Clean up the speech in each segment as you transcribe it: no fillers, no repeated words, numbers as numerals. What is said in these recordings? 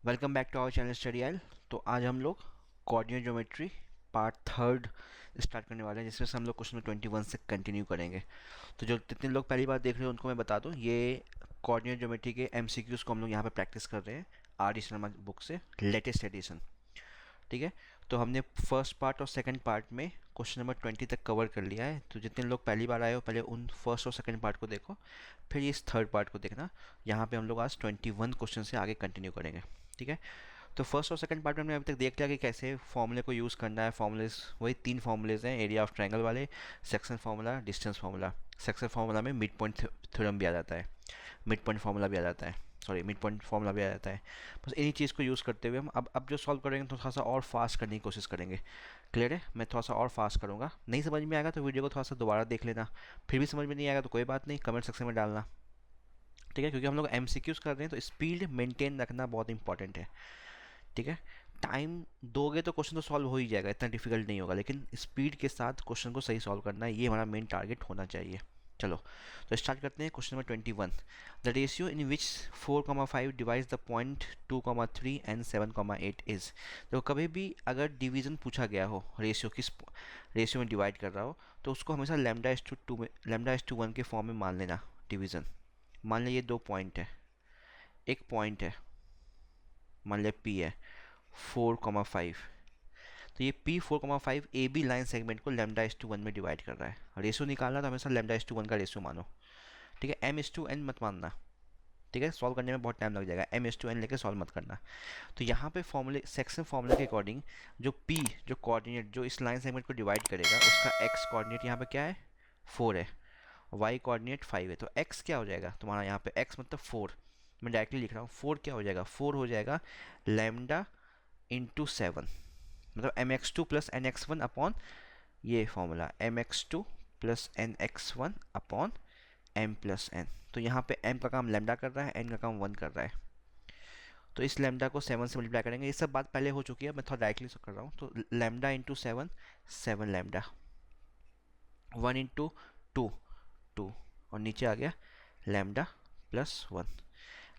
Welcome back to our channel study aisle. तो आज हम लोग coordinate geometry part third start करने वाले हैं, जिसमें से हम लोग क्वेश्चन नंबर 21 से कंटिन्यू करेंगे। तो जो जितने लोग पहली बार देख रहे हैं उनको मैं बता दूं, ये कोऑर्डिनेट ज्योमेट्री के एमसीक्यूज़ को हम लोग यहाँ पे प्रैक्टिस कर रहे हैं आर डी शर्मा बुक से, लेटेस्ट एडिशन। ठीक है। तो हमने फर्स्ट पार्ट और सेकंड पार्ट में क्वेश्चन नंबर 20 तक कवर कर लिया है। तो जितने लोग पहली बार आए हो पहले उन फर्स्ट और सेकंड पार्ट को देखो, फिर इस थर्ड पार्ट को देखना। यहाँ पे हम लोग आज 21 क्वेश्चन से आगे कंटिन्यू करेंगे। ठीक है। तो फर्स्ट और सेकंड पार्ट में हमने अभी तक देख लिया कि कैसे फॉर्मूले को यूज़ करना है। फॉर्मूलेज वही तीन फॉर्मूलेज हैं, एरिया ऑफ ट्रायंगल वाले, section formula, distance formula. Section formula में मिड पॉइंट थ्योरम भी आ जाता है, मिड पॉइंट फार्मूला भी आ जाता है, सॉरी मिड पॉइंट फार्मूला भी आ जाता है। बस इन्हीं चीज़ को यूज़ करते हुए हम अब जो सॉल्व करेंगे तो थोड़ा सा और फास्ट करने की कोशिश करेंगे। क्लियर है? मैं थोड़ा सा और फास्ट करूँगा। नहीं समझ में आएगा तो वीडियो को थोड़ा सा दोबारा देख लेना। फिर भी समझ में नहीं आएगा तो कोई बात नहीं, कमेंट सेक्शन में डालना। ठीक है, क्योंकि हम लोग एमसीक्यूज़ कर रहे हैं तो स्पीड मेंटेन रखना बहुत इंपॉर्टेंट है। ठीक है। टाइम दोगे तो क्वेश्चन तो सॉल्व हो ही जाएगा, इतना डिफिकल्ट नहीं होगा, लेकिन स्पीड के साथ क्वेश्चन को सही सॉल्व करना है, ये हमारा मेन टारगेट होना चाहिए। चलो तो स्टार्ट करते हैं question number 21। The ratio in which 4,5 divides the point 2,3 and 7,8 is. तो कभी भी अगर डिवीजन पूछा गया हो, रेशियो किस रेशियो में डिवाइड कर रहा हो, तो उसको हमेशा λ/2 में λ/1 के फॉर्म में मान लेना डिवीज़न। मान लिया ये दो पॉइंट है, एक पॉइंट है, मान लिया P है 4,5। तो ये P 4,5 A B line segment को λ/1 में डिवाइड कर रहा है। रेशियो निकालना तो हमेशा λ/1 का रेशियो मानो। ठीक है, m/n मत मानना। ठीक है, सॉल्व करने में बहुत टाइम लग जाएगा, m/n लेके सॉल्व मत करना। तो यहाँ पे फॉर्मूले सेक्शन फॉर्मूले के अकॉर्डिंग जो P जो कोऑर्डिनेट जो इस लाइन सेगमेंट को डिवाइड करेगा, उसका x कोऑर्डिनेट यहाँ पे क्या है 4 है, y कोऑर्डिनेट 5 है। तो x क्या हो जाएगा तुम्हारा, यहाँ पे x मतलब 4, मैं डायरेक्टली लिख रहा हूँ। 4 क्या हो जाएगा, 4 हो जाएगा λ/7, मतलब mx2 प्लस nx1 अपॉन ये formula mx2 plus nx1 upon m plus n। तो यहाँ पे m का काम लैम्डा कर रहा है, n का काम 1 कर रहा है। तो इस लैम्डा को 7 से मल्टीप्लाई करेंगे। ये सब बात पहले हो चुकी है, मैं थोड़ा डायरेक्टली कर रहा हूँ। तो लैम्डा इंटू 7, 7 लैम्डा, 1 इंटू 2, 2, और नीचे आ गया लैम्डा प्लस 1।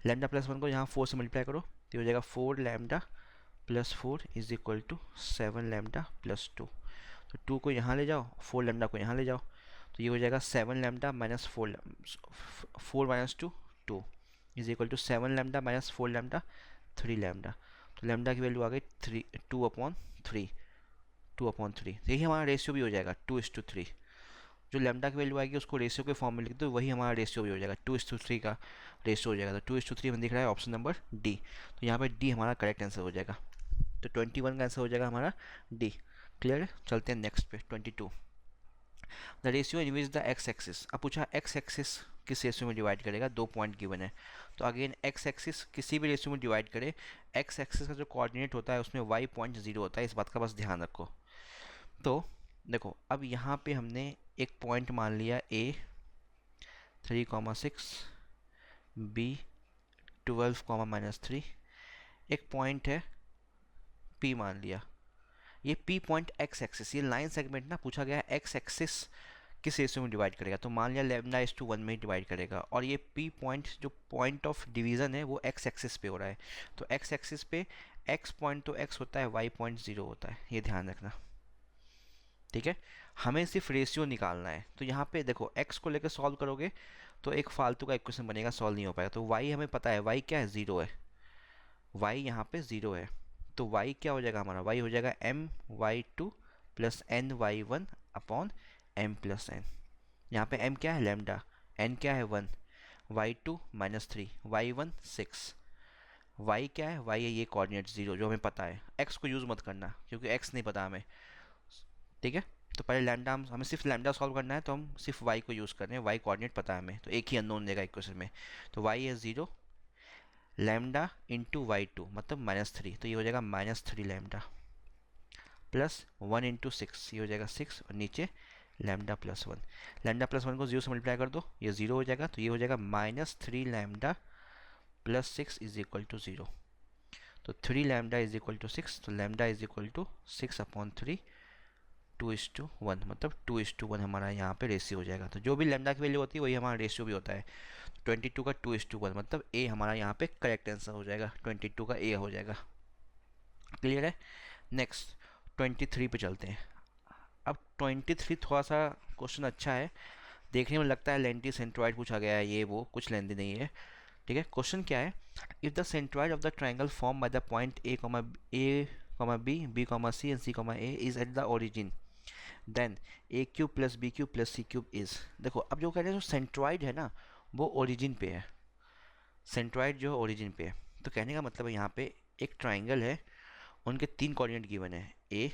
लैम्डा प्लस 1 को यहाँ 4 से मल्टीप्लाई करो तो हो जाएगा 4 lambda plus 4 is equal to 7 lambda plus 2। तो 2 को यहाँ ले जाओ, 4 लैम्डा को यहाँ ले जाओ, तो ये हो जाएगा 7 lambda minus 4 minus 2, 2 is equal to 7 lambda minus 4 lambda, 3 lambda. तो लैम्डा की वैल्यू आ गई 3, 2/3, 2/3। तो यही हमारा रेशियो भी हो जाएगा 2:3। जो लैम्डा की वैल्यू आएगी उसको रेशियो के फॉर्म में लिख दो, वही हमारा रेशियो भी हो जाएगा, 2:3 का रेशियो हो जाएगा। तो 2:3 में दिख रहा है ऑप्शन नंबर डी। तो यहाँ पे डी हमारा करेक्ट आंसर हो जाएगा। तो 21 का आंसर हो जाएगा हमारा डी। क्लियर है? चलते हैं नेक्स्ट पे 22। The ratio in which the x axis. अब पूछा एक्स एक्सिस किस रेशियो में डिवाइड करेगा, दो पॉइंट गिवन है। तो अगेन एक्स एक्सिस किसी भी रेशियो में डिवाइड करे, एक्स एक्सिस का जो कोऑर्डिनेट होता है उसमें y पॉइंट 0 होता है, इस बात का बस ध्यान रखो। तो देखो अब यहाँ पे हमने एक पॉइंट मान लिया a 3,6, b 12, -3, एक पॉइंट है p मान लिया। ये p पॉइंट x एक्सिस, ये लाइन सेगमेंट ना पूछा गया है x एक्सिस किस रेशियो में डिवाइड करेगा, तो मान लिया λ/1 में ही डिवाइड करेगा। और ये p पॉइंट जो पॉइंट ऑफ डिवीज़न है वो x एक्सिस पे हो रहा है। तो x एक्सिस पे x पॉइंट तो x होता है, y पॉइंट 0 होता है, ये ध्यान रखना। ठीक है, हमें सिर्फ रेशियो निकालना है। तो यहाँ पे देखो x को लेकर सॉल्व करोगे तो एक फालतू का इक्वेशन बनेगा, सॉल्व नहीं हो पाएगा। तो y हमें पता है, y क्या है 0 है, y यहाँ पे 0 है। तो y क्या हो जाएगा हमारा, y हो जाएगा my2 plus ny1 upon m plus n। यहाँ पे m क्या है लैम्डा, n क्या है 1, y2 -3, y1 6, y क्या है, y है ये कोऑर्डिनेट 0 जो हमें पता है। x को यूज़ मत करना क्योंकि x नहीं पता हमें। ठीक है, तो पहले लैम्डा हमें सिर्फ लैम्डा सॉल्व करना है, तो हम सिर्फ y को यूज़ कर रहे हैं, y कोऑर्डिनेट पता है हमें, तो एक ही अननोन देगा इक्वेशन में। तो y है 0 लैम्डा इंटू y2 मतलब -3, तो ये हो जाएगा -3 लैम्डा प्लस 1 इंटू 6, ये हो जाएगा 6, और नीचे लैम्डा प्लस 1। लैम्डा प्लस 1 को 0 से मल्टीप्लाई कर दो, ये 0 हो जाएगा, तो ये हो जाएगा -3 lambda plus 6 is equal to 0। तो 3 लैम्डा इज इक्वल टू 6, तो लैम्डा इज इक्वल टू 6/3 2:1, मतलब 2:1 हमारा यहाँ पे रेशियो हो जाएगा। तो जो भी लेमडा की वैल्यू होती है वही हमारा रेशियो भी होता है। 22 का 2:1, मतलब ए हमारा यहाँ पे करेक्ट आंसर हो जाएगा, 22 का ए हो जाएगा। क्लियर है। नेक्स्ट 23 पे चलते हैं। अब 23 थोड़ा सा क्वेश्चन अच्छा है, देखने में लगता है लेंटी सेंट्रॉइड पूछा गया है, ये वो कुछ लेंदी नहीं है। ठीक है, क्वेश्चन क्या है, if the centroid of the triangle form by the point A, B, C and C, A is at the origin, then A cube plus B cube plus C cube is. देखो अब जो कह रहे हैं जो centroid है ना वो ओरिजिन पे है, सेंट्रॉइड जो है ओरिजिन पे है। तो कहने का मतलब है यहाँ पे एक ट्राइंगल है, उनके 3 कोऑर्डिनेट गिवन है, ए,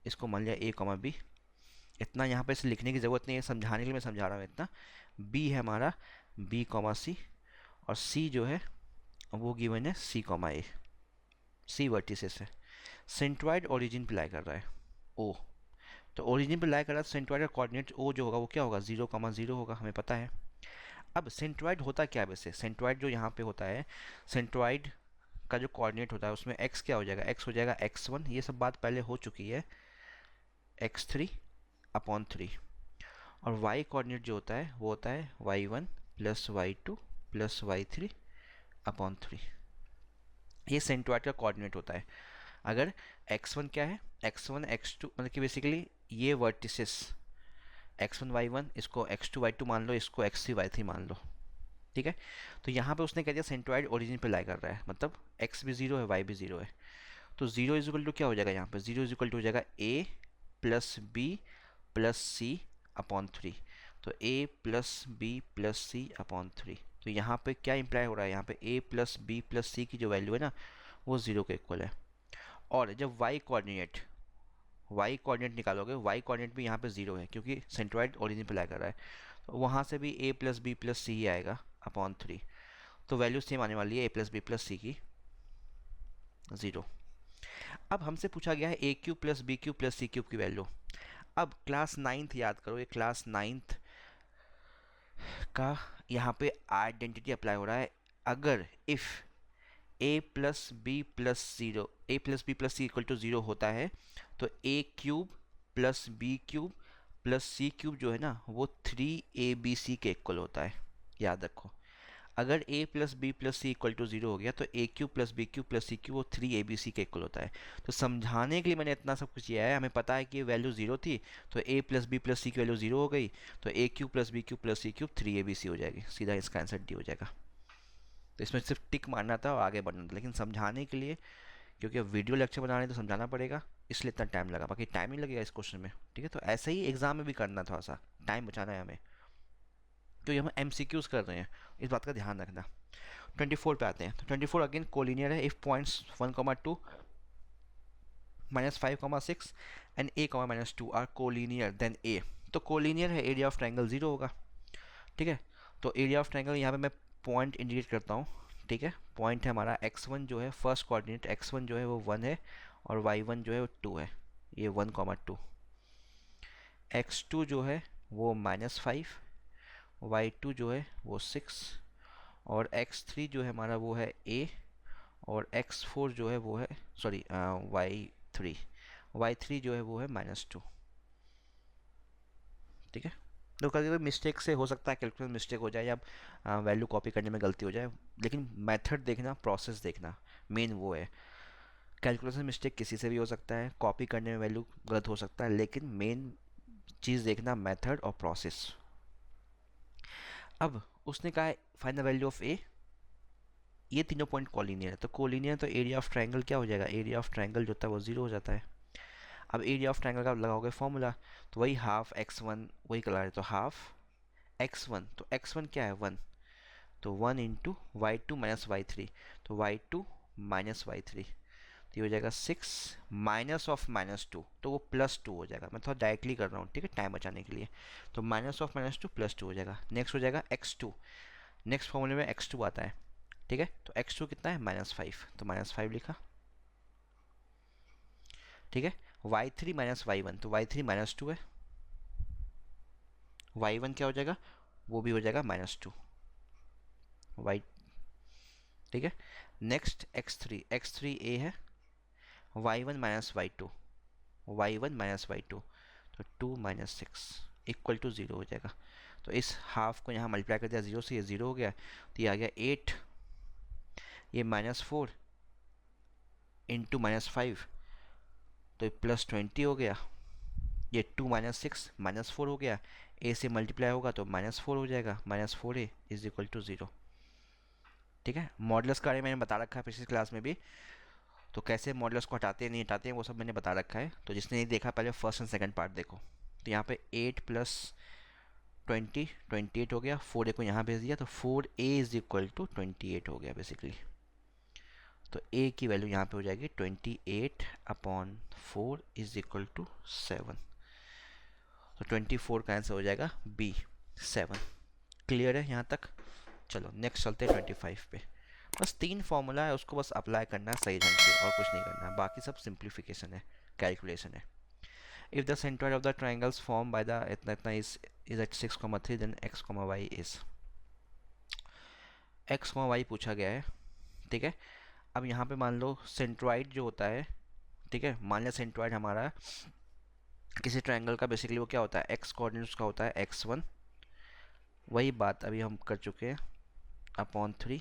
इसको मान लिया ए, बी, इतना यहाँ पे इसे लिखने की ज़रूरत नहीं है, समझाने के लिए मैं समझा रहा हूँ इतना। बी है हमारा बी, सी, और सी जो है वो गिवन है सी, ए, सी वर्टिसेस है। सेंट्रॉइड ओरिजिन पे लाई कर रहा है ओ, तो ओरिजिन पे लाई कर रहा है, सेंट्रॉइड का कोऑर्डिनेट ओ जो होगा वो क्या होगा, 0, 0 होगा, हमें पता है। अब सेंट्रॉइड होता क्या है वैसे, सेंट्रॉइड जो यहाँ पे होता है, सेंट्रॉइड का जो कोऑर्डिनेट होता है उसमें एक्स क्या हो जाएगा, एक्स हो जाएगा x1, ये सब बात पहले हो चुकी है, x3/3, और y कोऑर्डिनेट जो होता है वो होता है y1 plus y2 plus y3/3। ये सेंट्रॉइड का कोऑर्डिनेट होता है। अगर x1 क्या है, x1 x2, मतलब कि बेसिकली ये वर्टिसेस x1 y1, इसको x2 y2 मान लो, इसको x3 y3 मान लो। ठीक है, तो यहाँ पे उसने कह दिया सेंट्रॉइड ओरिजिन पे लाई कर रहा है, मतलब x भी 0 है, y भी 0 है। तो 0 इज इक्वल टू क्या हो जाएगा, यहाँ पे 0 इज इक्वल टू हो जाएगा a plus B plus C upon 3। तो a plus B plus C upon 3, तो यहाँ पे क्या इंप्लाई हो रहा है, यहाँ पे a plus B plus C की जो वैल्यू है ना वो 0 के इक्वल है। और जब y कोऑर्डिनेट निकालोगे, y कोऑर्डिनेट भी यहाँ पे 0 है क्योंकि सेंट्रॉइड ओरिजिन पे लाई कर रहा है, तो वहाँ से भी a प्लस बी प्लस सी ही आएगा अपॉन 3। तो वैल्यू सेम आने वाली है a plus B plus C की, 0। अब हमसे पूछा गया है A cube plus B cube plus C cube की वैल्यू। अब क्लास 9th याद करो, ये क्लास 9th का यहाँ पे आइडेंटिटी अप्लाई हो रहा है। अगर if A plus B plus zero, A plus B plus C equal to 0 होता है, तो A cube plus B cube plus C cube जो है ना वो 3abc के इक्वल होता है, याद रखो। अगर a plus B plus C equal to 0 हो गया तो A cube plus B cube plus C cube वो 3abc के इक्वल होता है। तो समझाने के लिए मैंने इतना सब कुछ किया है, हमें पता है कि ये वैल्यू 0 थी, तो a plus B plus C की वैल्यू 0 हो गई, तो A cube plus B cube plus C cube 3abc हो जाएगी, सीधा इसका आंसर डी हो जाएगा। तो इसमें सिर्फ टिक मारना था और आगे बढ़ना था, लेकिन समझाने के लिए, क्योंकि अब वीडियो लेक्चर बना रहे हैं तो समझाना पड़ेगा, इसलिए इतना टाइम लगा, बाकी टाइम नहीं लगेगा इस क्वेश्चन में। ठीक है, तो ऐसे ही एग्जाम में भी करना, थोड़ा सा टाइम बचाना है हमें, तो ये हम MCQs कर रहे हैं, इस बात का ध्यान रखना। 24 पे आते हैं, तो 24 अगेन कोलिनियर है, if points 1, 2 -5, 6 and a, -2 are collinear then a। तो कोलिनियर है, एरिया ऑफ ट्रायंगल 0 होगा। ठीक है, तो एरिया ऑफ ट्रायंगल यहाँ पे मैं पॉइंट इंडिकेट करता हूँ। ठीक है, पॉइंट है हमारा x1 जो है, फर्स्ट कोऑर्डिनेट x1 जो है वो 1 है, और y1 जो है वो 2 है, ये 1, 2। x2 जो है वो -5, y2 जो है वो 6, और x3 जो है हमारा वो है a, और x4 जो है वो है, सॉरी, y3 जो है वो है -2। ठीक है, तो कभी कभी मिस्टेक से हो सकता है, कैलकुलेशन मिस्टेक हो जाए या वैल्यू कॉपी करने में गलती हो जाए, लेकिन मेथड देखना, प्रोसेस देखना, मेन वो है। कैलकुलेशन मिस्टेक किसी से भी हो सकता है, कॉपी करने में वैल्यू गलत हो सकता है, लेकिन मेन चीज़ देखना मेथड और प्रोसेस। अब उसने कहा है फाइंड द वैल्यू ऑफ ए, ये तीनों पॉइंट कोलिनियर है, तो कोलिनियर तो एरिया ऑफ ट्रायंगल क्या हो जाएगा, एरिया ऑफ ट्रायंगल जो होता है वो 0 हो जाता है। अब एरिया ऑफ ट्रायंगल का लगाओगे फॉर्मूला, तो वही हाफ x1, वही करा है, तो हाफ x1, तो x1 क्या है 1, तो 1 इंटू y2 माइनस y3, तो y2 माइनस y3, तो ये हो जाएगा 6 -(-2), तो वो +2 हो जाएगा। मैं थोड़ा डायरेक्टली कर रहा हूँ, ठीक है, टाइम बचाने के लिए। तो -(-2) +2 हो जाएगा। नेक्स्ट हो जाएगा x2, नेक्स्ट फॉर्मूले में x2 आता है। ठीक है, तो x2 कितना है -5, तो -5 लिखा। ठीक है, y3 माइनस y1, तो y3 -2 है, y1 क्या हो जाएगा, वो भी हो जाएगा -2 y। ठीक है, नेक्स्ट x3 a है, y1 minus y2, y1 minus y2, तो 2 - 6 इक्वल टू 0 हो जाएगा। तो इस हाफ को यहाँ मल्टीप्लाई कर दिया 0 से, ये 0 हो गया, तो ये आ गया 8, ये -4 इंटू -5 तो ये +20 हो गया, ये 2 - 6 -4 हो गया, ए से मल्टीप्लाई होगा तो -4 हो जाएगा, -4a इज इक्वल टू 0। ठीक है, मॉडुलस के बारे में मैंने बता रखा है पिछली क्लास में भी, तो कैसे मॉडुलस को हटाते हैं नहीं हटाते हैं वो सब मैंने बता रखा है। तो जिसने नहीं देखा पहले फर्स्ट एंड सेकंड पार्ट देखो। तो यहाँ पे 8 + 20 28 हो गया, 4a को यहाँ भेज दिया तो 4a इज इक्वल टू 28 हो गया बेसिकली। तो a की वैल्यू यहाँ पे हो जाएगी 28/4 इज इक्वल टू 7। तो 24 का आंसर हो जाएगा बी 7। क्लियर है यहाँ तक? चलो नेक्स्ट चलते हैं 25 पे। बस 3 फॉर्मूला है, उसको बस अप्लाई करना है सही ढंग से और कुछ नहीं करना है, बाकी सब सिंप्लीफिकेशन है, कैलकुलेशन है। If the centroid of the triangles form by the इतना इतना is at 6,3 then x, y is x, y पूछा गया है। ठीक है, अब यहाँ पे मान लो सेंट्रोइड जो होता है, ठीक है, मान लिया सेंट्रोइड हमारा किसी ट्रायंगल का बेसिकली वो क्या होता है, x कोऑर्डिनेट उसका होता है x1, वही बात अभी हम कर चुके हैं, /3,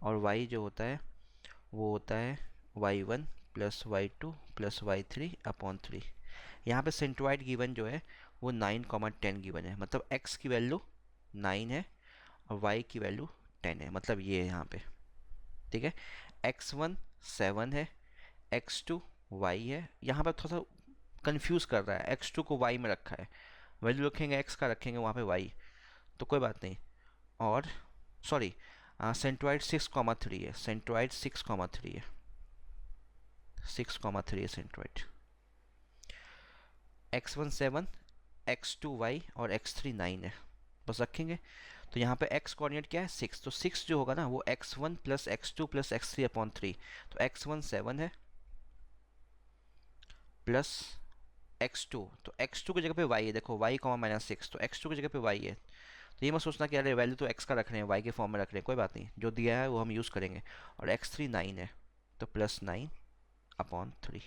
और y जो होता है वो होता है y1 + y2 + y3/3। यहाँ पे सेंट्रोइड गिवन जो है वो 9, 10 गिवन है, मतलब x की वैल्यू 9 है और y की वैल्यू 10 है, मतलब ये है यहाँ पे। ठीक है, x1 7 है, x2 y है, यहाँ पर थोड़ा सा कंफ्यूज कर रहा है, x2 को y में रखा है, वैल्यू रखेंगे x का, रखेंगे वहाँ पे y, तो कोई बात नहीं। और सॉरी, सेंट्रोइड 6,3 है, सेंट्रोइड 6,3 है, 6,3 है सेंट्रोइड। x1 7, x2 y और x3 9 है, बस रखेंगे। तो यहाँ पे x कोऑर्डिनेट क्या है 6, तो 6 जो होगा ना वो x1 + x2 + x3/3, तो x1 7 है प्लस x2, तो x2 की जगह पे y है, देखो y, -6, तो x2 की जगह पे y है। तो ये मत सोचना कि अरे वैल्यू तो x का रख रहे हैं y के फॉर्म में रख रहे हैं, कोई बात नहीं, जो दिया है वो हम यूज़ करेंगे। और x3 9 है तो +9/3,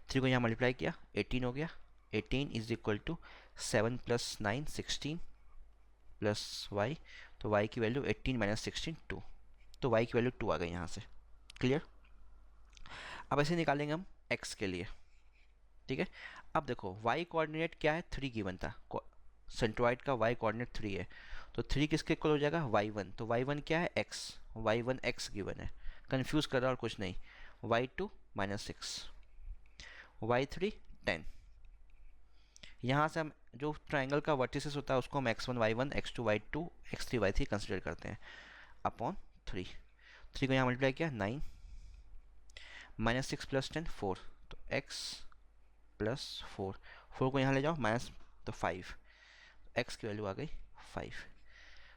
3 को यहाँ मल्टीप्लाई किया 18 हो गया, 18 is equal to 7 + 9 16 plus y, तो y की वैल्यू 18 - 16 2, तो y की वैल्यू 2 आ गई यहाँ से। क्लियर? अब ऐसे निकालेंगे हम x के लिए। ठीक है, अब देखो y कोऑर्डिनेट क्या है 3 गिवन था, सेंट्रोइड का y कोऑर्डिनेट 3 है, तो 3 किसके इक्वल हो जाएगा y1, तो y1 क्या है x, y1 x गिवन है, कंफ्यूज कर रहा और कुछ नहीं, y2 -6, y3 10। यहाँ से हम जो ट्राइंगल का वर्टिसेस होता है उसको हम x1 y1 x2 y2 x3 y3 consider करते हैं /3। 3 को यहाँ मल्टीप्लाई किया 9, -6 + 10 4, तो x + 4, 4 को यहाँ ले जाओ माइनस, तो 5, x की वैल्यू आ गई 5।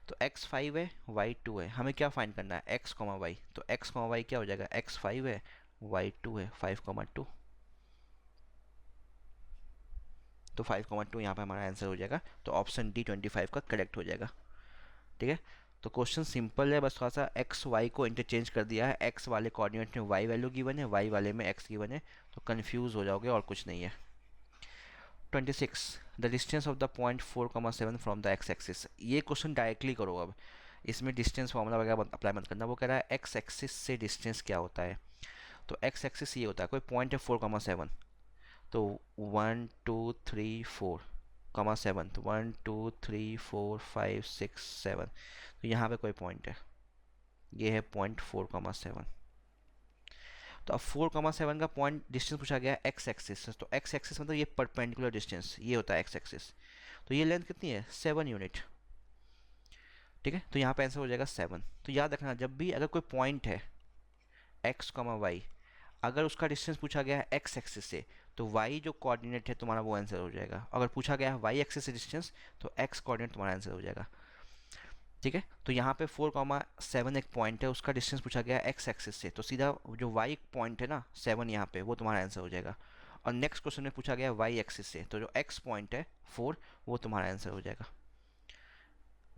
तो x 5 है y 2 है, हमें क्या फाइंड करना है x, y, तो x, y क्या हो जाएगा, x 5 है y 2 है 5,2, तो 5,2 यहाँ पे हमारा आंसर हो जाएगा। तो ऑप्शन डी 25 का करेक्ट हो जाएगा। ठीक है, तो क्वेश्चन सिंपल है, बस थोड़ा सा एक्स वाई को इंटरचेंज कर दिया है, एक्स वाले कोऑर्डिनेट में वाई वैल्यू गिवन है, वाई वाले में एक्स गिवन है, तो कंफ्यूज हो जाओगे और कुछ नहीं है। 26 the distance of the point 4,7 from the x axis, ये क्वेश्चन डायरेक्टली करो, अब इसमें डिस्टेंस फॉर्मूला वगैरह अप्लाई मत करना। वो कह रहा है एक्स एक्सिस से डिस्टेंस क्या होता है, तो एक्स एक्सिस ये होता है, कोई पॉइंट है 4,7, तो 1 2 3 4, 7, तो 1 2 3 4 5 6 7, तो यहाँ पे कोई पॉइंट है, ये है पॉइंट 4,7। तो अब 4,7 का पॉइंट डिस्टेंस पूछा गया है एक्स एक्सिस, तो एक्स एक्सिस मतलब ये परपेंडिकुलर डिस्टेंस, ये होता है एक्स एक्सिस, तो ये लेंथ कितनी है 7 यूनिट। ठीक है, तो यहाँ पे आंसर हो जाएगा 7। तो याद रखना जब भी अगर कोई पॉइंट है एक्स, वाई, अगर उसका डिस्टेंस पूछा गया है एक्स एक्सिस से, तो वाई जो कोऑर्डिनेट है तुम्हारा वो आंसर हो जाएगा। अगर पूछा गया है वाई एक्सिस से डिस्टेंस, तो एक्स कोऑर्डिनेट तुम्हारा आंसर हो जाएगा। ठीक है, तो यहाँ पे 4,7 एक पॉइंट है, उसका डिस्टेंस पूछा गया है एक्स एक्सिस से, तो सीधा जो वाई पॉइंट है ना 7 यहाँ पे, वो तुम्हारा आंसर हो जाएगा। और नेक्स्ट क्वेश्चन में पूछा गया है वाई एक्सिस से, तो जो एक्स पॉइंट है 4, वो तुम्हारा आंसर हो जाएगा।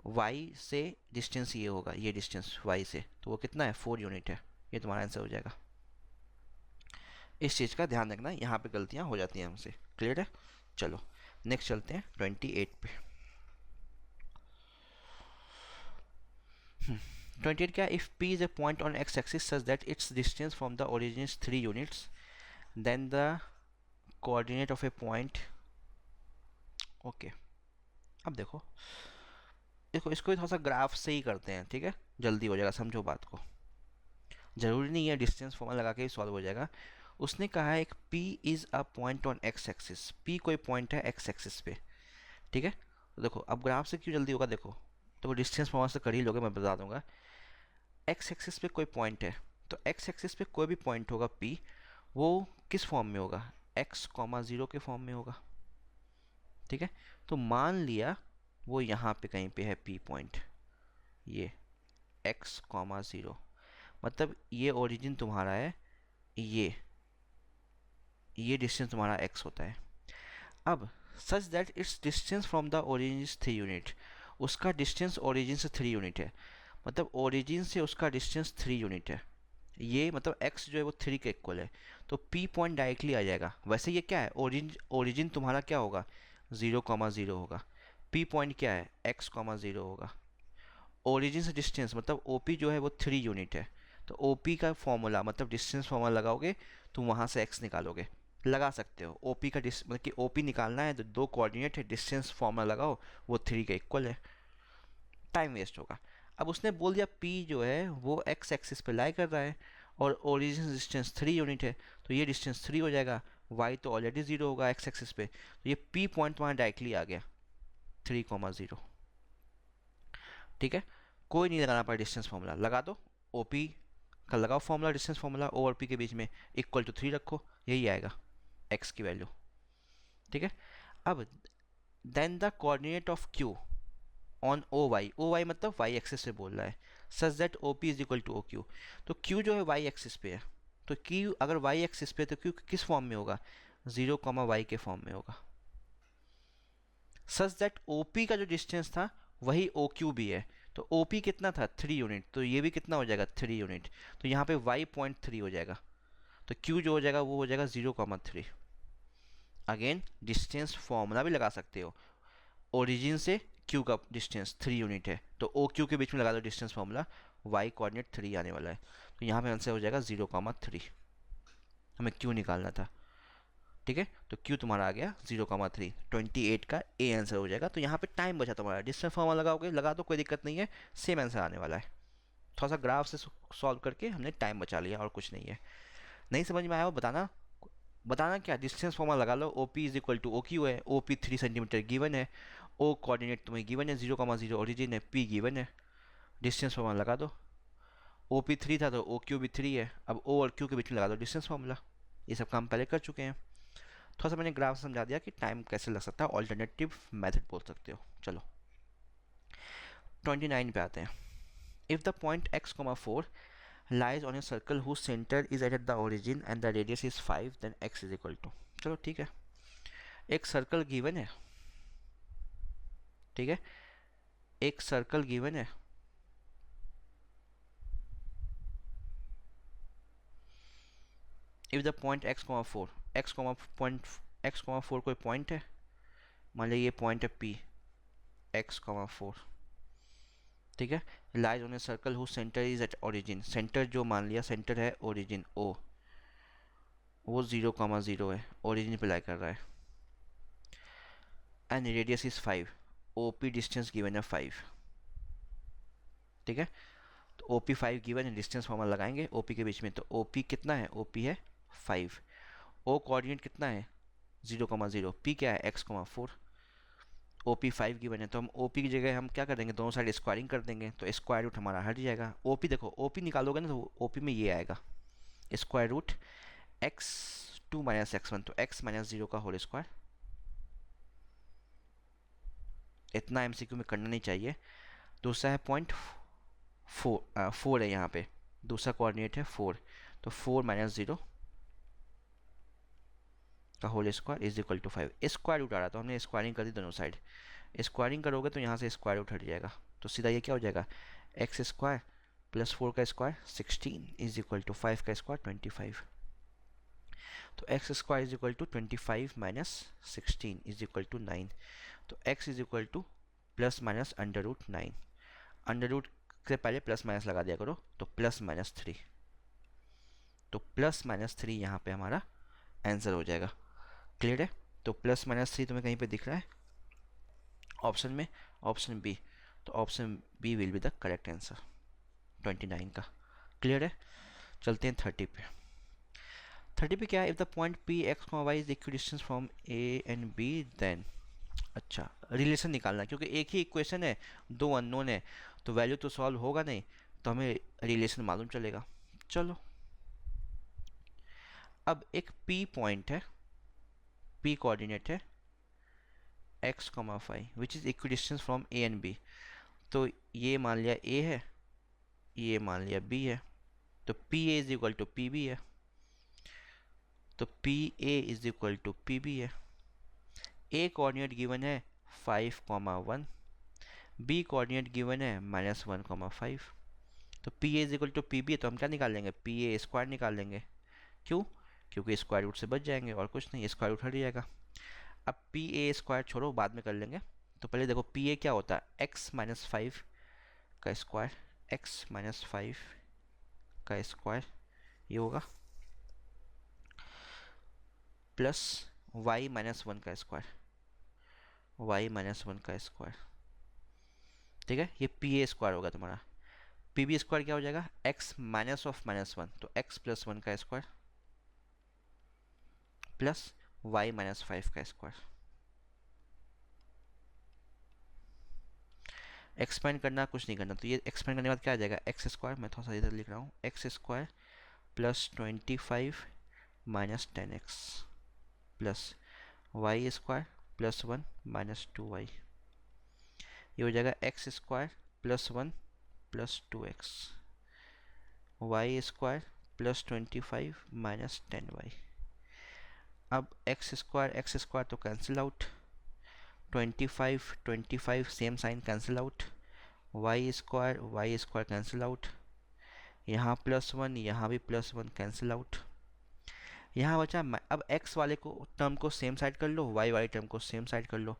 वाई से डिस्टेंस ये होगा, ये डिस्टेंस वाई से, तो वो कितना है 4 यूनिट है, ये तुम्हारा आंसर हो जाएगा। इस चीज़ का ध्यान रखना, यहाँ पे गलतियाँ हो जाती हैं हमसे। क्लियर है? चलो नेक्स्ट चलते हैं 28 पे। 28 क्या, if p is a point on x axis such that its distance from the origin is 3 units, then the coordinate of a point, okay अब देखो देखो इसको भी थोड़ा सा ग्राफ से ही करते हैं, ठीक है, जल्दी हो जाएगा, समझो बात को। ज़रूरी नहीं है डिस्टेंस फॉर्मूला लगा के ही सॉल्व हो जाएगा। उसने कहा है एक p is a point on x axis, p कोई पॉइंट है x एक्सिस पे, ठीक है। तो देखो अब ग्राफ से क्यों जल्दी होगा, देखो तो डिस्टेंस फॉर्मूला से कर ही लोगे, मैं बता दूंगा। x एक्सिस पे कोई पॉइंट है, तो x एक्सिस पे कोई भी पॉइंट होगा p, वो किस फॉर्म में होगा, x कॉमा 0 के फॉर्म में होगा, ठीक है। तो मान लिया वो यहाँ पे कहीं पे है p पॉइंट, ये x कॉमा 0, मतलब ये ओरिजिन तुम्हारा है, ये डिस्टेंस तुम्हारा x होता है। अब such that it's distance from the origin is 3 unit, उसका डिस्टेंस ओरिजिन से 3 यूनिट है, मतलब ओरिजिन से उसका डिस्टेंस 3 यूनिट है, ये मतलब x जो है वो 3 के इक्वल है, तो p पॉइंट डायरेक्टली आ जाएगा। वैसे ये क्या है, ओरिजिन तुम्हारा क्या होगा, 0,0 होगा, p पॉइंट क्या है, x, 0 होगा। ओरिजिन से डिस्टेंस मतलब OP जो है वो 3 यूनिट है, तो OP का फॉर्मूला मतलब डिस्टेंस फॉर्मूला लगाओगे तो वहाँ से x निकालोगे, लगा सकते हो। OP का मतलब कि OP निकालना है तो दो कोऑर्डिनेट है, डिस्टेंस फॉर्मूला लगाओ, वो 3 के इक्वल है, टाइम वेस्ट होगा। अब उसने बोल दिया P जो है वो x एक्सिस पे लाई कर रहा है और ओरिजिन डिस्टेंस 3 यूनिट है, तो ये डिस्टेंस 3 हो जाएगा, y तो ऑलरेडी 0 होगा x एक्सिस पे, तो ये P पॉइंट वहाँ डायरेक्टली आ गया 3,0, ठीक है। कोई नहीं लगाना पड़ा डिस्टेंस फॉर्मूला, लगा दो OP का लगाओ फॉर्मूला, डिस्टेंस फॉर्मूला O और P के बीच में इक्वल टू 3 रखो, यही आएगा x की वैल्यू, ठीक है। अब then the coordinate of Q on O Y मतलब y एक्सिस से बोल रहा है, such that OP is equal to OQ, तो Q जो है y एक्सिस पे है, तो Q अगर y एक्सिस पे है तो Q किस फॉर्म में होगा, 0,y के फॉर्म में होगा। सच दैट OP का जो डिस्टेंस था वही OQ भी है, तो OP कितना था 3 यूनिट, तो ये भी कितना हो जाएगा 3 यूनिट, तो यहाँ पे y पॉइंट 3 हो जाएगा, तो Q जो हो जाएगा वो हो जाएगा 0,3। अगेन डिस्टेंस फॉर्मूला भी लगा सकते हो, ओरिजिन से Q का डिस्टेंस 3 यूनिट है, तो OQ के बीच में लगा दो डिस्टेंस फॉर्मूला, y कोऑर्डिनेट 3 आने वाला है, तो यहाँ पे आंसर हो जाएगा 0,3, हमें Q निकालना था, ठीक है। तो Q तुम्हारा आ गया 0,3, 28 का A आंसर हो जाएगा। तो यहाँ पे टाइम बचा तुम्हारा, डिस्टेंस फॉर्मूला लगाओगे, लगा दो कोई दिक्कत नहीं है, सेम आंसर आने वाला है। थोड़ा सा ग्राफ से सॉल्व करके हमने टाइम बचा लिया और कुछ नहीं है। नहीं समझ में आया हो बताना, बताना क्या, डिस्टेंस फॉर्मूला लगा लो, OP is equal to OQ है, OP 3 सेंटीमीटर गिवन है, O कोऑर्डिनेट तुम्हें गिवन है 0,0 ओरिजिन है, P गिवन है, डिस्टेंस फॉर्मूला लगा दो, OP 3 था तो OQ भी 3 है, अब O और Q के बीच में लगा दो डिस्टेंस फॉर्मूला। ये सब काम पहले कर चुके हैं, थोड़ा सा मैंने ग्राफ समझा दिया कि टाइम कैसे लग सकता है, ऑल्टरनेटिव मेथड बोल सकते हो। चलो 29 पे आते हैं। If the point x, 4 lies on a circle whose center is at the origin and the radius is 5, then x is equal to, चलो ठीक है, एक सर्कल गिवन है, ठीक है, एक सर्कल गिवन है, if the point x, 4 x, 4 कोई पॉइंट है, मान लीजिए ये पॉइंट है P x, 4, ठीक है, lies on a circle who centre is at origin, centre जो मान लिया सेंटर है ओरिजिन O, वो 0,0 है, ओरिजिन पे लाई कर रहा है, and radius is 5, OP distance given है 5, ठीक है। तो OP 5 गिवन है, डिस्टेंस फॉर्मूला लगाएंगे OP के बीच में, तो OP कितना है, OP है 5, O कोऑर्डिनेट कितना है 0,0, P क्या है x, 4, OP 5 गिवन है, तो हम OP की जगह हम क्या कर देंगे, दोनों साइड स्क्वायरिंग कर देंगे, तो स्क्वायर रूट हमारा हट जाएगा। OP देखो, OP निकालोगे ना तो OP में ये आएगा square root x2 minus x1, तो x माइनस 0 का होल स्क्वायर, इतना MCQ में करना नहीं चाहिए। दूसरा है पॉइंट 4 है यहाँ पे, दूसरा कोऑर्डिनेट है 4, तो 4 माइनस 0 का whole square is equal to 5, square root आ रहा, तो हमने स्क्वायरिंग कर दी दोनों साइड, स्क्वायरिंग करोगे तो यहाँ से स्क्वायर रूट हट जाएगा, तो सीधा ये क्या हो जाएगा, एक्स स्क्वायर प्लस 4 का स्क्वायर 16 इज इक्वल टू 5 का स्क्वायर 25। तो x square is equal to 25 minus 16 is equal to 9। तो x is equal to plus minus under root 9। Under root से पहले प्लस माइनस लगा दिया करो, तो प्लस माइनस 3। तो प्लस माइनस 3 यहाँ पे हमारा आंसर हो जाएगा। क्लियर है? तो प्लस माइनस 3 तुम्हें कहीं पे दिख रहा है ऑप्शन में? Option B. तो option B will be the correct answer 29 का। क्लियर है? चलते हैं 30 पे। 30 पे क्या है? If the point P x y is equidistance from A and B then. अच्छा, रिलेशन निकालना, क्योंकि एक ही इक्वेशन है, दो अननोन है, तो वैल्यू तो सॉल्व होगा नहीं, तो हमें रिलेशन मालूम चलेगा। चलो, अब एक पी पॉइंट है, पी कोऑर्डिनेट है x comma five which is equidistance from A and B. तो ये मान लिया ए है, ये मान लिया बी है, तो P A is equal to P B है। तो P A is equal to P B है। ए कोऑर्डिनेट गिवन है 5,1, बी कोऑर्डिनेट गिवन है -1,5। तो P A is equal to P B है, तो हम क्या निकाल लेंगे? पी ए स्क्वायर निकाल लेंगे। क्यों? क्योंकि स्क्वायर रूट से बच जाएंगे और कुछ नहीं, स्क्वायर रूट हट जाएगा। अब पी ए स्क्वायर छोड़ो, बाद में कर लेंगे। तो पहले देखो पी ए क्या होता है? एक्स माइनस 5 का स्क्वायर, एक्स माइनस 5 का स्क्वायर ये होगा, प्लस वाई माइनस 1 का स्क्वायर, वाई माइनस 1 का स्क्वायर। ठीक है, ये पी ए स्क्वायर होगा तुम्हारा। पी बी स्क्वायर क्या हो जाएगा? एक्स माइनस ऑफ -1, तो एक्स प्लस 1 का स्क्वायर प्लस वाई माइनस 5 का स्क्वायर। एक्सपेंड करना, कुछ नहीं करना, तो ये एक्सपेंड करने के बाद क्या आ जाएगा? एक्स स्क्वायर, मैं थोड़ा सा इधर लिख रहा हूँ, x square plus 25 minus 10x plus Y square plus 1 minus 2y। ये हो जाएगा x square plus 1 plus 2x, y square plus 25 minus 10y। अब एक्स स्क्वायर तो cancel out, 25 same sign cancel out, y square cancel out, यहाँ plus 1, यहाँ भी plus 1 cancel out. यहाँ बचा अब x वाले को टर्म को सेम साइड कर लो, y वाले टर्म को सेम साइड कर लो,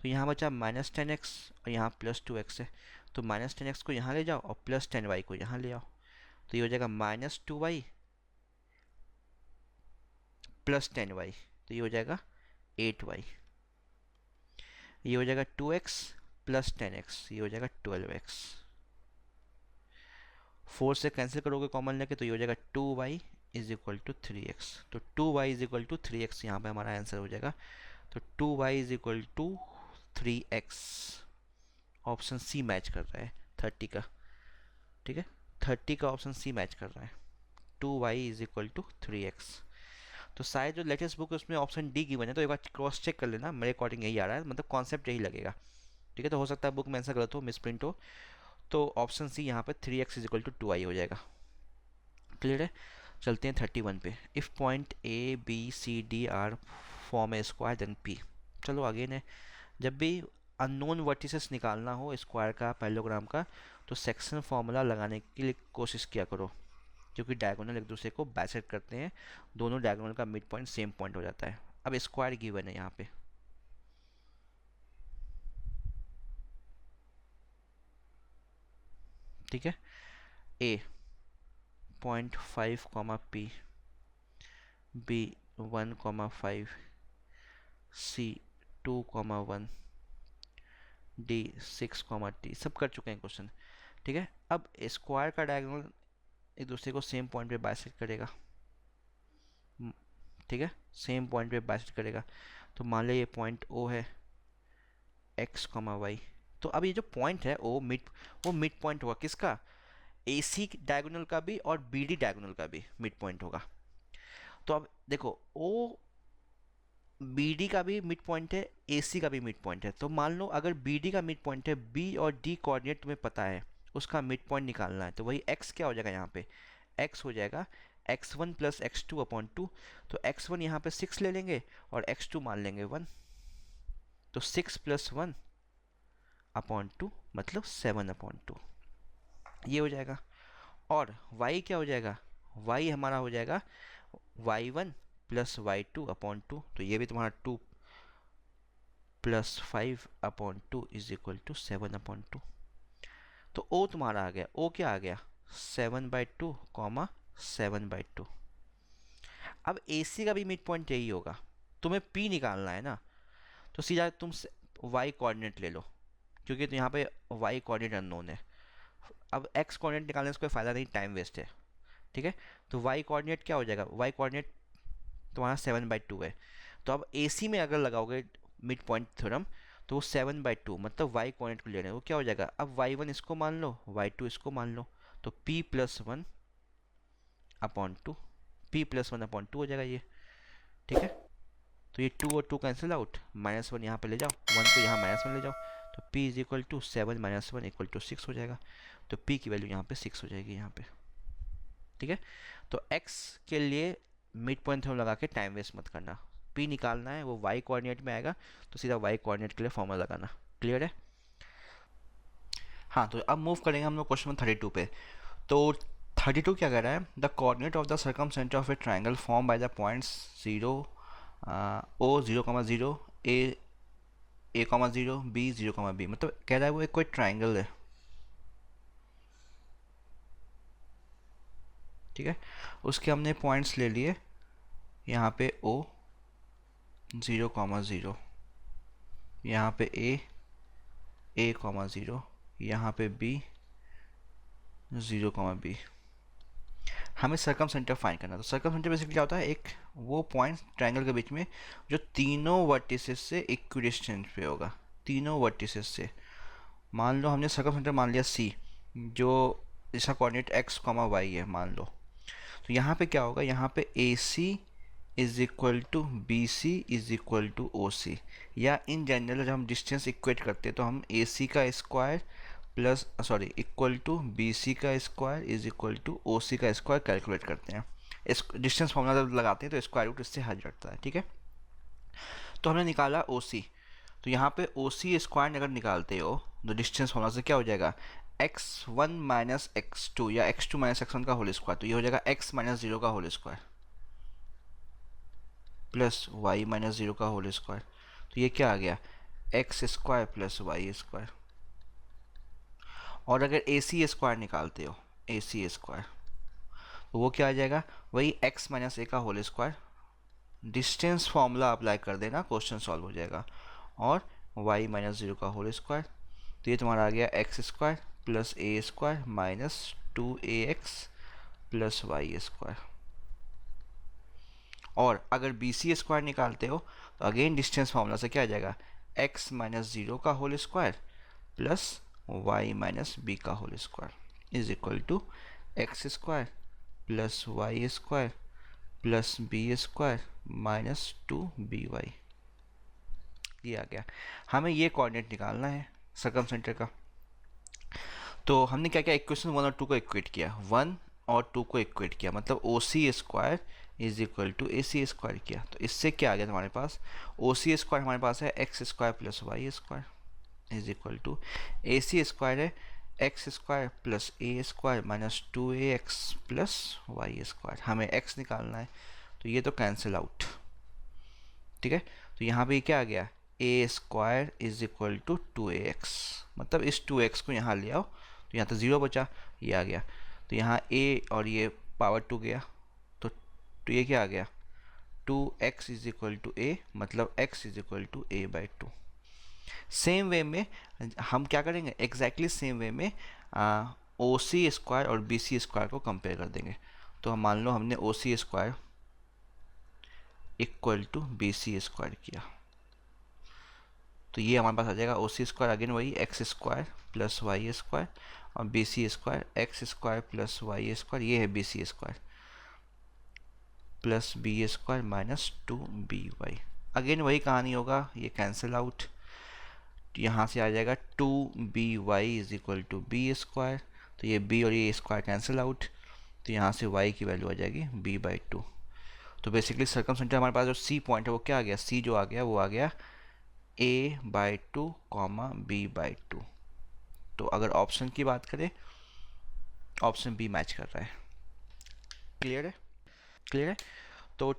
तो यहाँ बचा -10x और यहाँ +2x है, तो -10x को यहाँ ले जाओ और +10y को यहाँ ले आओ, तो ये हो जाएगा -2y प्लस 10y, तो ये हो जाएगा 8y। ये हो जाएगा 2x प्लस 10x, ये हो जाएगा 12x। 4 से कैंसिल करोगे कॉमन लेके, तो ये हो जाएगा 2y is equal to 3x। तो 2y is equal to 3x यहाँ पे हमारा आंसर हो जाएगा। तो 2y is equal to 3x, option C match कर रहा है 30 का। ठीक है, 30 का ऑप्शन सी मैच कर रहा है, 2y is equal to 3x। तो शायद जो लेटेस्ट बुक है उसमें ऑप्शन डी गिवन है, तो एक बार क्रॉस चेक कर लेना, मेरे अकॉर्डिंग यही आ रहा है, मतलब कॉन्सेप्ट यही लगेगा। ठीक है, तो हो सकता है बुक में आंसर गलत हो, मिसप्रिंट हो, तो ऑप्शन सी यहाँ पे 3x is equal to 2y हो जाएगा। क्लियर है? चलते हैं 31 पे। If point A B C D are form a square then P. चलो आगे ने, जब भी अननोन वर्टिसेस निकालना हो स्क्वायर का, पैरेललोग्राम का, तो सेक्शन फॉर्मूला लगाने के लिए कोशिश किया करो, क्योंकि डायगोनल एक दूसरे को बाइसेक्ट करते हैं, दोनों डायगोनल का मिड पॉइंट सेम पॉइंट हो जाता है। अब स्क्वायर गिवन है यहाँ पे, ठीक है, ए 0.5 कॉमा पी, बी 1,5, सी 2,1, डी 6,t, सब कर चुके हैं क्वेश्चन। ठीक है, अब स्क्वायर का डायगोनल एक दूसरे को सेम पॉइंट पे बाइसेक्ट करेगा। ठीक है, सेम पॉइंट पे बाइसेक्ट करेगा, तो मान लो ये पॉइंट ओ है x, y। तो अब ये जो पॉइंट है ओ वो मिड पॉइंट होगा किसका? AC डायगोनल का भी और BD डायगोनल का भी मिड पॉइंट होगा। तो अब देखो ओ BD का भी मिड पॉइंट है, AC का भी मिड पॉइंट है, तो मान लो अगर BD का मिड पॉइंट है, B और D कोऑर्डिनेट तुम्हें पता है, उसका मिड पॉइंट निकालना है, तो वही x क्या हो जाएगा यहाँ पे? x हो जाएगा x1 प्लस x2 अपॉन 2। तो x1 यहाँ पे 6 ले लेंगे और x2 मान लेंगे 1, तो 6 प्लस 1 अपॉन 2 मतलब 7 अपॉन 2, ये हो जाएगा। और y क्या हो जाएगा? y हमारा हो जाएगा y1 प्लस y2/2, तो ये भी तुम्हारा 2 प्लस 5/2 इज इक्वल टू 7/2। तो ओ तुम्हारा आ गया, ओ क्या आ गया 7/2 कॉमा 7/2। अब ए सी का भी मिड पॉइंट यही होगा, तुम्हें पी निकालना है ना, तो सीधा तुम वाई कोऑर्डिनेट ले लो, क्योंकि तो यहाँ पे वाई कोऑर्डिनेट अननोन है। अब एक्स कोऑर्डिनेट निकालने से कोई फ़ायदा नहीं, टाइम वेस्ट है। ठीक है, तो वाई कोऑर्डिनेट क्या हो जाएगा, वाई कोऑर्डिनेट तुम्हारा 7/2 है। तो अब ए सी में अगर लगाओगे मिड पॉइंट थ्योरम, तो वो 7/2 मतलब वाई कोऑर्डिनेट को ले रहे हैं, वो क्या हो जाएगा, अब y1 इसको मान लो, y2 इसको मान लो, तो p+1/2, p+1/2 हो जाएगा ये। ठीक है, तो ये 2 और 2 कैंसिल आउट, -1 यहाँ पे ले जाओ, 1 को यहाँ -1 ले जाओ, तो p is equal to 7 - 1 equal to 6 हो जाएगा। तो p की वैल्यू यहाँ पे 6 हो जाएगी यहाँ पे। ठीक है, तो x के लिए मिड पॉइंट थ्योरम लगा के टाइम वेस्ट मत करना, p निकालना है, वो y कोऑर्डिनेट में आएगा, तो सीधा y कोऑर्डिनेट के लिए फॉर्मूला लगाना। क्लियर है? हाँ, तो अब मूव करेंगे हम लोग क्वेश्चन नंबर 32 पे। तो 32 क्या कह रहा है, the coordinate of the circumcenter of a triangle form by the points 0 O 0,0 a,0 b 0,b, मतलब कह रहा है वो एक कोई ट्राइंगल है। ठीक है, उसके हमने पॉइंट्स ले लिए, यहाँ पे o 0,0, यहाँ पे a,0, यहाँ पे b 0,b। हमें सर्कम सेंटर फाइंड करना, तो सर्कम सेंटर बेसिकली क्या होता है, एक वो पॉइंट ट्राइंगल के बीच में जो तीनों वर्टिसेस से इक्विडिस्टेंस पे होगा, तीनों वर्टिसेस से। मान लो हमने सर्कम सेंटर मान लिया सी, जो इसका कोऑर्डिनेट x, y है मान लो, तो यहाँ पे क्या होगा, यहाँ पे A C is equal to B C is equal to O C, या इन जनरल जब हम डिस्टेंस इक्वेट करते हैं तो हम ए सी का square plus equal to B C का square is equal to O C का स्क्वायर कैलकुलेट करते हैं। इस डिस्टेंस फॉर्मूला जब लगाते हैं तो स्क्वायर रूट इससे हट जाता है। ठीक है, तो हमने निकाला ओ सी, तो यहाँ पे ओ सी स्क्वायर अगर निकालते हो तो डिस्टेंस फॉर्मूला से क्या हो जाएगा, x1 माइनस x2 या x2 माइनस x1 का होल स्क्वायर, तो ये हो जाएगा x माइनस 0 का whole square plus y minus 0 का होल स्क्वायर, तो ये क्या आ गया, x square plus Y square. और अगर ए सी स्क्वायर निकालते हो, ए सी स्क्वायर, तो वो क्या आ जाएगा, वही x माइनस ए का whole square, distance formula apply कर देना, क्वेश्चन सॉल्व हो जाएगा, और y माइनस 0 का होल स्क्वायर, तो ये तुम्हारा आ गया x square plus A square minus 2ax plus Y square. और अगर बी सी स्क्वायर निकालते हो तो अगेन डिस्टेंस फार्मूला से क्या आ जाएगा, x माइनस 0 का whole square plus y minus B का whole square is equal to X square plus Y square plus B square minus 2by। ये आ गया, हमें ये कोऑर्डिनेट निकालना है सर्कम सेंटर का। तो हमने क्या किया, इक्वेशन 1 और 2 को इक्वेट किया, 1 और 2 को इक्वेट किया, मतलब O C square is equal to A C square किया, तो इससे क्या आ गया हमारे पास, ओ सी स्क्वायर हमारे पास है X square plus Y square is equal to A C square है X square plus A square minus 2ax plus Y square. हमें x निकालना है, तो ये तो कैंसिल आउट। ठीक है, तो यहाँ पे क्या आ गया, A square is equal to 2ax, मतलब इस 2x को यहाँ ले आओ, तो यहाँ तो 0 बचा, ये आ गया, तो यहाँ a और ये पावर 2 गया, तो ये क्या आ गया, 2x is equal to a, मतलब x is equal to a/2। Same way में हम क्या करेंगे, एग्जैक्टली सेम वे में ओ सी स्क्वायर और बी सी स्क्वायर को कंपेयर कर देंगे। तो हम मान लो हमने O C square equal to B C square किया, तो ये हमारे पास आ जाएगा ओ सी स्क्वायर, अगेन वही X square plus Y square, और बी सी square x square plus Y square, ये है बी सी square plus B square minus 2by। Again वही कहानी होगा, ये कैंसिल आउट, यहाँ से आ जाएगा 2by is equal to b square, तो ये b और ये स्क्वायर कैंसिल आउट, तो यहाँ से y की वैल्यू आ जाएगी b/2। तो बेसिकली सर्कम सेंटर हमारे पास जो c पॉइंट है वो क्या आ गया, c जो आ गया वो आ गया a/2 b/2। तो अगर ऑप्शन की बात करें, ऑप्शन बी मैच कर रहा है। क्लियर है? क्लियर है? तो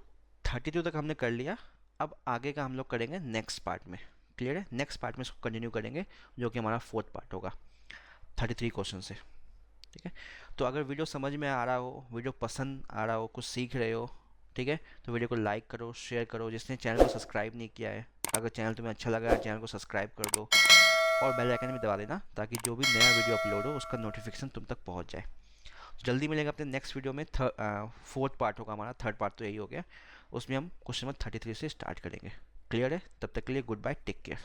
32 तक हमने कर लिया। अब आगे का हम लोग करेंगे नेक्स्ट पार्ट में। क्लियर है? नेक्स्ट पार्ट में इसको कंटिन्यू करेंगे, जो कि हमारा फोर्थ पार्ट होगा 33 क्वेश्चन से। ठीक है, तो अगर वीडियो समझ में आ रहा हो, वीडियो पसंद आ रहा हो, कुछ सीख रहे हो, ठीक है, तो वीडियो को लाइक करो, शेयर करो। जिसने चैनल को सब्सक्राइब नहीं किया है, अगर चैनल तुम्हें अच्छा लगा है, चैनल को सब्सक्राइब कर दो और बेल आइकन भी दबा देना, ताकि जो भी नया वीडियो अपलोड हो उसका नोटिफिकेशन तुम तक पहुंच जाए। जल्दी मिलेंगे अपने नेक्स्ट वीडियो में। फोर्थ पार्ट होगा हमारा, थर्ड पार्ट तो यही हो गया। उसमें हम क्वेश्चन नंबर 33 से स्टार्ट करेंगे। क्लियर है? तब तक के लिए गुड बाय, टेक केयर।